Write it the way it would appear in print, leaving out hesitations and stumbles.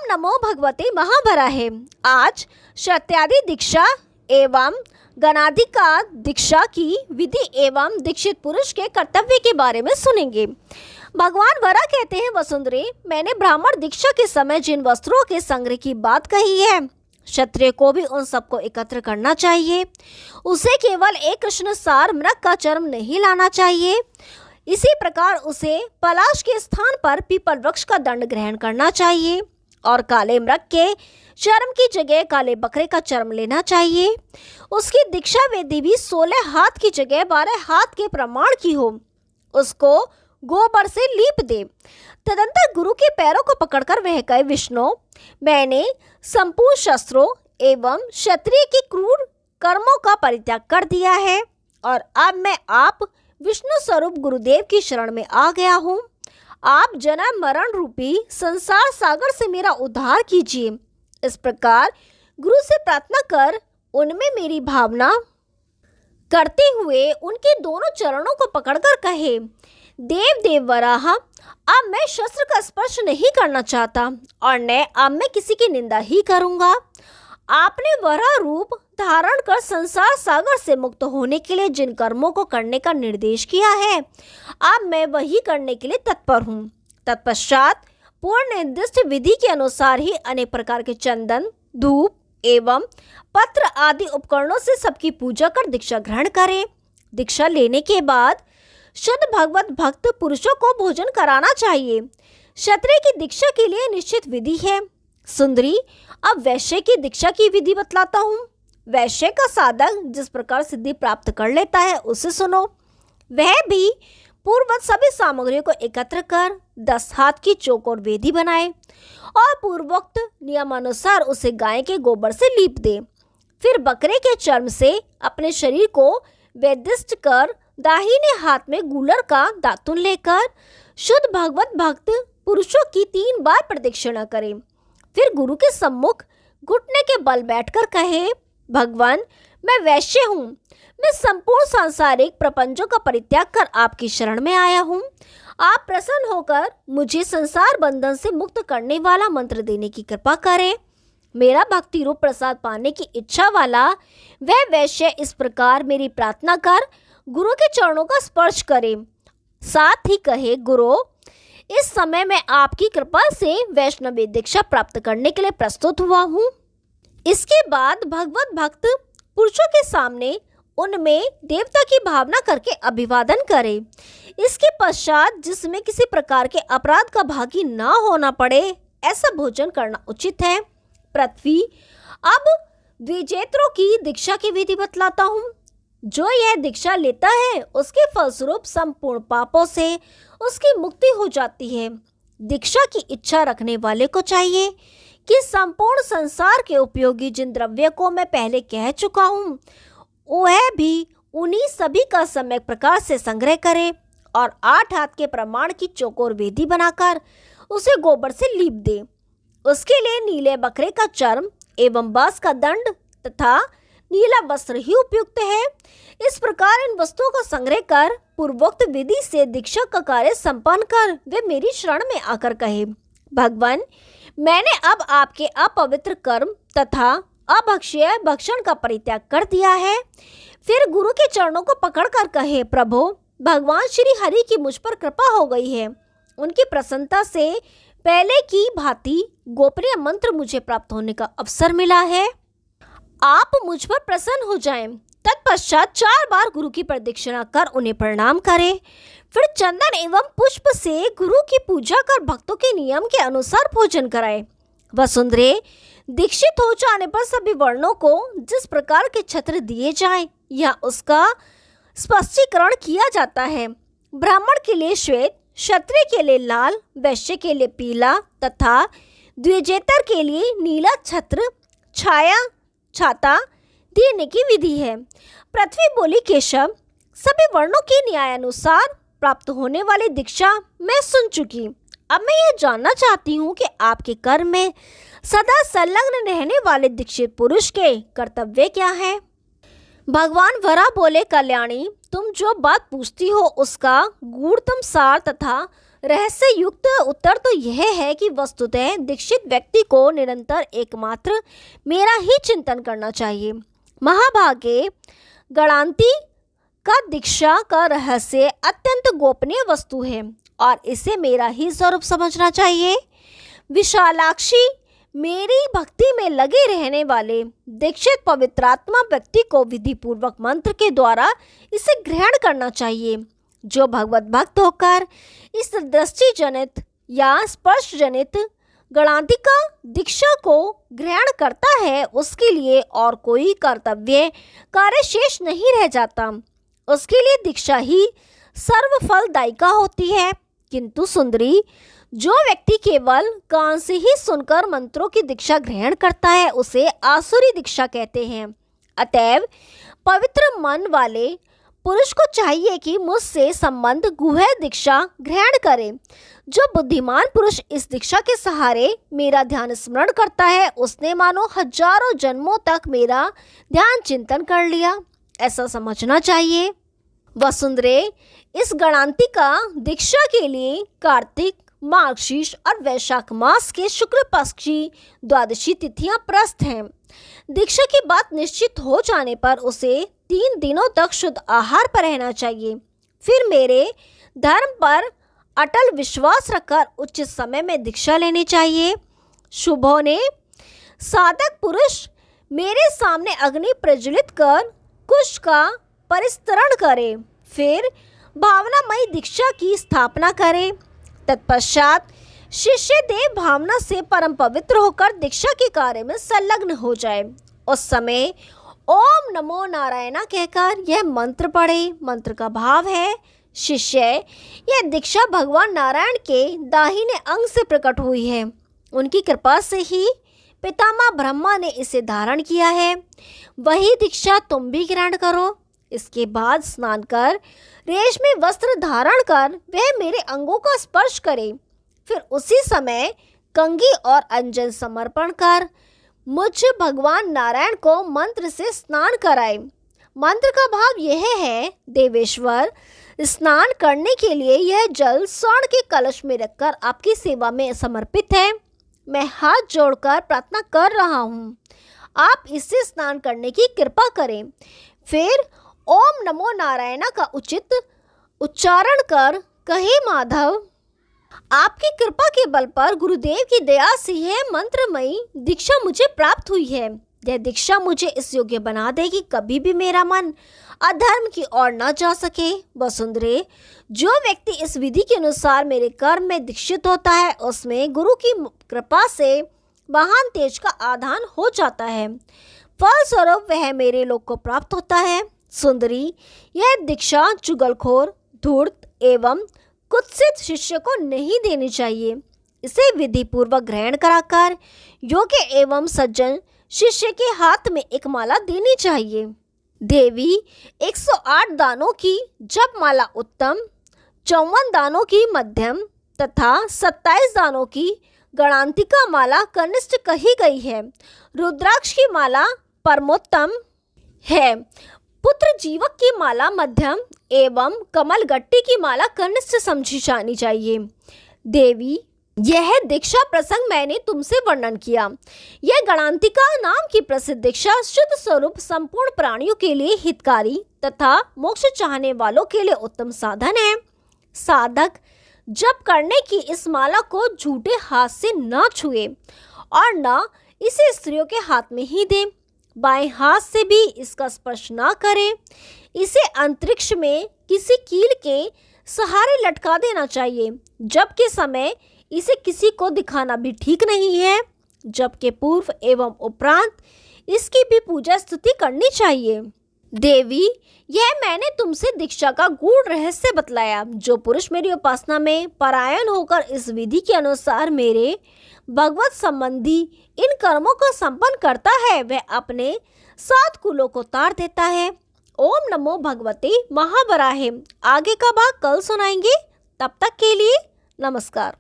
नमो भगवते महाभराहे। आज शत्यादि दीक्षा एवं गणाधिका दीक्षा की विधि एवं दीक्षित पुरुष के कर्तव्य के बारे में सुनेंगे। भगवान वरा कहते हैं, वसुंधरे, मैंने ब्राह्मण दीक्षा के समय जिन वस्त्रों के संग्रह की बात कही है, क्षत्रिय को भी उन सबको एकत्र करना चाहिए। उसे केवल एक कृष्णसार मृग का चर्म नहीं लाना चाहिए। इसी प्रकार उसे पलाश के स्थान पर पीपल वृक्ष का दंड ग्रहण करना चाहिए और काले मृग के चर्म की जगह काले बकरे का चर्म लेना चाहिए। उसकी दीक्षा वेदी भी 16 हाथ की जगह 12 हाथ के प्रमाण की हो। उसको गोबर से लीप दे। तदंतर गुरु के पैरों को पकड़कर वह कहे, विष्णु, मैंने संपूर्ण शस्त्रों एवं क्षत्रिय की क्रूर कर्मों का परित्याग कर दिया है और अब मैं आप विष्णु स्वरूप गुरुदेव की शरण में आ गया हूँ। आप जन्म मरण रूपी संसार सागर से मेरा उद्धार कीजिए। इस प्रकार गुरु से प्रार्थना कर उनमें मेरी भावना करते हुए उनके दोनों चरणों को पकड़कर कहे, देव देव वराह, अब मैं शस्त्र का स्पर्श नहीं करना चाहता और न अब मैं किसी की निंदा ही करूंगा। आपने वराह रूप धारण कर संसार सागर से मुक्त होने के लिए जिन कर्मों को करने का निर्देश किया है, अब मैं वही करने के लिए तत्पर हूँ। तत्पश्चात पूर्ण निर्दिष्ट विधि के अनुसार ही अनेक प्रकार के चंदन, धूप एवं पत्र आदि उपकरणों से सबकी पूजा कर दीक्षा ग्रहण करें। दीक्षा लेने के बाद शुद्ध भगवत भक्त पुरुषों को भोजन कराना चाहिए। क्षत्रिय की दीक्षा के लिए निश्चित विधि है। सुंदरी, अब वैश्य की दीक्षा की विधि बतलाता हूँ। वैश्य का साधक जिस प्रकार सिद्धि प्राप्त कर लेता है उसे सुनो। वह भी पूर्ववत सभी सामग्रियों को एकत्र कर 10 हाथ की चौकोर वेदी बनाए और पूर्वोक्त नियमानुसार उसे गाय के गोबर से लीप दे। फिर बकरे के चर्म से अपने शरीर को वेदिष्ट कर दाहिने हाथ में गूलर का दातुन लेकर शुद्ध भगवत भक्त पुरुषों की 3 बार प्रदक्षिणा करें। फिर गुरु के सम्मुख घुटने के बल बैठकर कहे, भगवान, मैं वैश्य हूँ। मैं संपूर्ण सांसारिक प्रपंचों का परित्याग कर आपकी शरण में आया हूँ। आप प्रसन्न होकर मुझे संसार बंधन से मुक्त करने वाला मंत्र देने की कृपा करें। मेरा भक्ति रूप प्रसाद पाने की इच्छा वाला वह वैश्य इस प्रकार मेरी प्रार्थना कर गुरु के चरणों का स्पर्श करे। साथ ही कहे, गुरु, इस समय मैं आपकी कृपा से वैष्णवी दीक्षा प्राप्त करने के लिए प्रस्तुत हुआ हूँ। इसके बाद भगवत भक्त पुरुषों के सामने उनमें देवता की भावना करके अभिवादन करे। इसके पश्चात जिसमें किसी प्रकार के अपराध का भागी ना होना पड़े ऐसा भोजन करना उचित है। पृथ्वी, अब द्विजेत्रों की दीक्षा की विधि बतलाता हूँ। जो यह दीक्षा लेता है उसके फलस्वरूप संपूर्ण पापों से उसकी मुक्ति हो जाती है। दीक्षा की इच्छा रखने वाले को चाहिए कि संपूर्ण संसार के उपयोगी जिन द्रव्य को मैं पहले कह चुका हूँ वह भी उन्हीं सभी का सम्यक प्रकार से संग्रह करे और 8 हाथ के प्रमाण की चौकोर वेदी बनाकर उसे गोबर से लीप दे। उसके लिए नीले बकरे का चर्म एवं बांस का दंड तथा नीला वस्त्र ही उपयुक्त है। इस प्रकार इन वस्तुओं का संग्रह कर पूर्वोक्त विधि से दीक्षा का कार्य संपन्न कर वे मेरी शरण में आकर कहे, भगवान, मैंने अब आपके अपवित्र कर्म तथा अभक्ष्य भक्षण का परित्याग कर दिया है। फिर गुरु के चरणों को पकड़कर कहे, प्रभु, भगवान श्री हरि की मुझ पर कृपा हो गई है। उनकी प्रसन्नता से पहले की भांति गोपनीय मंत्र मुझे प्राप्त होने का अवसर मिला है। आप मुझ पर प्रसन्न हो जाएं। तत्पश्चात 4 बार गुरु की प्रदक्षिणा कर उन्हें प्रणाम करें। फिर चंदन एवं पुष्प से गुरु की पूजा कर भक्तों के नियम के अनुसार भोजन कराएं। वसुंधरे, दीक्षित हो जाने पर सभी वर्णों को जिस प्रकार के छत्र दिए जाएं या उसका स्पष्टीकरण किया जाता है। ब्राह्मण के लिए श्वेत, क्षत्रिय के लिए लाल, वैश्य के लिए पीला तथा द्विजेतर के लिए नीला छत्र छाता देने की विधि है। पृथ्वी बोली, केशव, सभी वर्णों के न्यायानुसार प्राप्त होने वाली दीक्षा मैं सुन चुकी। अब मैं यह जानना चाहती हूँ कि आपके कर्म में सदा संलग्न रहने वाले दीक्षित पुरुष के कर्तव्य क्या है। भगवान वरा बोले, कल्याणी, तुम जो बात पूछती हो उसका गूढ़तम सार तथा रहस्य युक्त उत्तर तो यह है कि वस्तुतः दीक्षित व्यक्ति को निरंतर एकमात्र मेरा ही चिंतन करना चाहिए। महाभागे गणांती का दीक्षा का रहस्य अत्यंत गोपनीय वस्तु है और इसे मेरा ही स्वरूप समझना चाहिए। विशालाक्षी मेरी भक्ति में लगे रहने वाले दीक्षित पवित्रात्मा व्यक्ति को विधि पूर्वक मंत्र के द्वारा इसे ग्रहण करना चाहिए। जो भगवत भक्त होकर इस दृष्टि जनित या स्पर्श जनित गणाधिका दीक्षा को ग्रहण करता है, उसके लिए और कोई कर्तव्य कार्य शेष नहीं रह जाता। उसके लिए दीक्षा ही सर्वफलदायिका होती है। किंतु सुंदरी, जो व्यक्ति केवल कान से ही सुनकर मंत्रों की दीक्षा ग्रहण करता है, उसे आसुरी दीक्षा कहते हैं। अतएव पवित्र मन वाले पुरुष को चाहिए कि मुझसे संबंध गुह्य दीक्षा ग्रहण करे। जो बुद्धिमान पुरुष इस दीक्षा के सहारे मेरा ध्यान स्मरण करता है, उसने मानो हजारों जन्मों तक मेरा ध्यान चिंतन कर लिया, ऐसा समझना चाहिए। वसुंधरे, इस गणांतिका दीक्षा के लिए कार्तिक, मार्गशीर्ष और वैशाख मास के शुक्ल पक्ष की द्वादशी तिथियां प्रस्त हैं। दीक्षा की बात निश्चित हो जाने पर उसे 3 दिनों तक शुद्ध आहार पर रहना चाहिए। फिर मेरे धर्म पर अटल विश्वास रखकर उचित समय में दीक्षा लेनी चाहिए। शुभ होने साधक पुरुष मेरे सामने अग्नि प्रज्वलित कर कुश का परिस्तरण करे, फिर भावनामयी दीक्षा की स्थापना करे। तत्पश्चात शिष्य देव भावना से परम पवित्र होकर दीक्षा के कार्य में संलग्न हो जाए। उस समय ओम नमो नारायणा कहकर यह मंत्र पढ़े। मंत्र का भाव है, शिष्य, यह दीक्षा भगवान नारायण के दाहिने अंग से प्रकट हुई है। उनकी कृपा से ही पितामह ब्रह्मा ने इसे धारण किया है। वही दीक्षा तुम भी ग्रहण करो। इसके बाद स्नान कर रेशमी वस्त्र धारण कर वह मेरे अंगों का स्पर्श करे। फिर उसी समय कंघी और अंजन समर्पण कर मुझ भगवान नारायण को मंत्र से स्नान कराए। मंत्र का भाव यह है, देवेश्वर, स्नान करने के लिए यह जल स्वर्ण के कलश में रखकर आपकी सेवा में समर्पित है। मैं हाथ जोड़कर प्रार्थना कर रहा हूँ, आप इससे स्नान करने की कृपा करें। फिर ओम नमो नारायणा का उचित उच्चारण कर कहे, माधव, आपकी कृपा के बल पर गुरुदेव की दया से यह मंत्रमयी दीक्षा मुझे प्राप्त हुई है। यह दीक्षा मुझे इस योग्य बना दे कि कभी भी मेरा मन अधर्म की ओर न जा सके। वसुंधरे, जो व्यक्ति इस विधि के अनुसार मेरे कर्म में दीक्षित होता है, उसमें गुरु की कृपा से महान तेज का आधान हो जाता है। फलस्वरूप वह मेरे लोक को प्राप्त होता है। सुंदरी, यह दीक्षा चुगलखोर, धूर्त एवं कुत्सित शिष्य को नहीं देनी चाहिए। इसे विधि पूर्वक ग्रहण कराकर योग्य एवं सज्जन शिष्य के हाथ में एक माला देनी चाहिए। देवी, 108 दानों की जप माला उत्तम, 54 दानों की मध्यम तथा 27 दानों की गणांतिका माला कनिष्ठ कही गई है। रुद्राक्ष की माला परमोत्तम है। पुत्र जीवक की माला मध्यम एवं कमल गट्टी की माला कनिष्ठ समझी जानी चाहिए। देवी, यह दीक्षा प्रसंग मैंने तुमसे वर्णन किया। यह गणांतिका नाम की प्रसिद्ध दीक्षा शुद्ध स्वरूप संपूर्ण प्राणियों के लिए हितकारी तथा मोक्ष चाहने वालों के लिए उत्तम साधन है। साधक जप करने की इस माला को झूठे हाथ से न छुए और न इसे स्त्रियों के हाथ में ही दे। बाएं हाथ से भी इसका स्पर्श न करे। इसे अंतरिक्ष में किसी कील के सहारे लटका देना चाहिए। जप के समय इसे किसी को दिखाना भी ठीक नहीं है। जप के पूर्व एवं उपरांत इसकी भी पूजा स्तुति करनी चाहिए। देवी, यह मैंने तुमसे दीक्षा का गूढ़ रहस्य बतलाया। जो पुरुष मेरी उपासना में परायण होकर इस विधि के अनुसार मेरे भगवत संबंधी इन कर्मों को संपन्न करता है, वह अपने 7 कुलों को तार देता है। ओम नमो भगवते महावराहे। आगे का भाग कल सुनाएंगे। तब तक के लिए नमस्कार।